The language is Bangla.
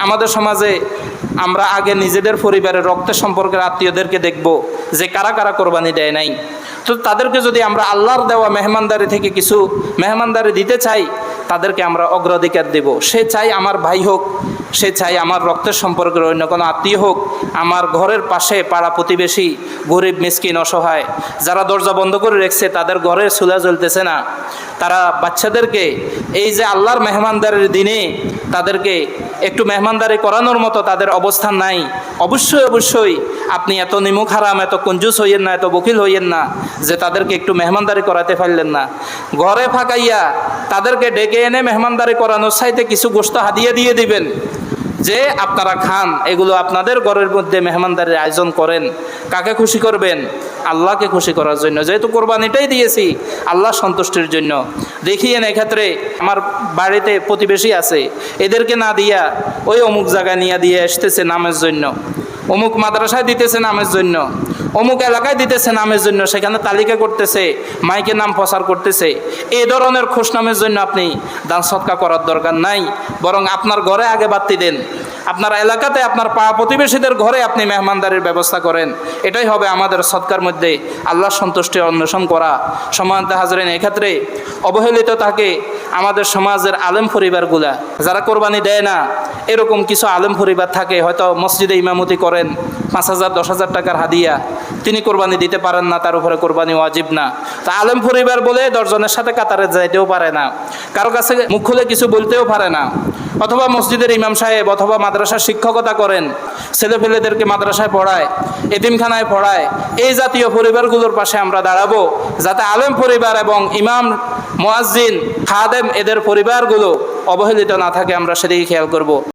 আমাদের সমাজে আমরা আগে নিজেদের পরিবারের রক্তের সম্পর্কের আত্মীয়দেরকে দেখব যে কারা কারা কোরবানি দেয় নাই। তো তাদেরকে যদি আমরা আল্লাহর দেওয়া মেহমানদারি থেকে কিছু মেহমানদারি দিতে চাই, তাদেরকে আমরা অগ্রাধিকার দেব। সে চাই আমার ভাই হোক, সে চাই আমার রক্তের সম্পর্কের অন্য কোনো আত্মীয় হোক, আমার ঘরের পাশে পাড়া প্রতিবেশী, গরিব মিসকিন অসহায় যারা দরজা বন্ধ করে রেখেছে, তাদের ঘরে চুলা জ্বলতেছে না, তারা বাচ্চাদেরকে এই যে আল্লাহর মেহমানদারির দিনে তাদেরকে একটু মেহমানদারি করানোর মতো তাদের অবস্থান নাই। অবশ্যই অবশ্যই আপনি এত নিমুখ হারাম, এত কঞ্জুস হইয়েন না, এত বকিল হইয়েন না যে তাদেরকে একটু মেহমানদারি করাতে পারলেন না। ঘরে ফাঁকাইয়া তাদেরকে ডেকে এনে মেহমানদারি করানোর চাইতে কিছু গোশত হাদিয়া দিয়ে দিবেন যে আপনারা খান। এগুলো আপনাদের ঘরের মধ্যে মেহমানদারির আয়োজন করেন। কাকে খুশি করবেন? আল্লাহকে খুশি করার জন্য। যেহেতু কোরবানিটাই দিয়েছি আল্লাহ সন্তুষ্টির জন্য। দেখিয়েন এক্ষেত্রে আমার বাড়িতে প্রতিবেশী আছে, এদেরকে না দিয়া ওই অমুক জায়গায় নিয়ে দিয়ে আসতেছে নামের জন্য, অমুক মাদ্রাসায় দিতেছে নামের জন্য, অমুক এলাকায় দিতেছে নামের জন্য, সেখানে তালিকা করতেছে, মাইকে নাম প্রচার করতেছে। এই ধরনের খোশনামের জন্য আপনি দান সৎকা করার দরকার নাই, বরং আপনার ঘরে আগে বাড়তি দেন। আপনার এলাকাতে আপনার পাড়া প্রতিবেশীদের ঘরে আপনি মেহমানদারির ব্যবস্থা করেন। এটাই হবে আমাদের সৎকার মধ্যে আল্লাহ সন্তুষ্টি অন্বেষণ করা। সম্মানিত হাজরিন, এক্ষেত্রে অবহেলিত থাকে আমাদের সমাজের আলেম পরিবারগুলা, যারা কোরবানি দেয় না। এরকম কিছু আলেম পরিবার থাকে, হয়তো মসজিদে ইমামতি করেন, 5,000 10,000 টাকার হাদিয়া, তিনি কোরবানি দিতে পারেন না, তার উপরে কোরবানি ওয়াজিব না। তা আলেম পরিবার বলে 10 জনের সাথে কাতারে যাইতেও পারে না, কারো কাছে মুখ খুলে কিছু বলতেও পারে না। অথবা মসজিদের ইমাম সাহেব অথবা মাদ্রাসার শিক্ষকতা করেন, ছেলেপেলেদেরকে মাদ্রাসায় পড়ায়, এতিমখানায় পড়ায়। এই জাতীয় পরিবারগুলোর পাশে আমরা দাঁড়াবো, যাতে আলেম পরিবার এবং ইমাম, মুয়াজ্জিন, খাদেম এদের পরিবারগুলো অবহেলিত না থাকে, আমরা সেদিকে খেয়াল করব।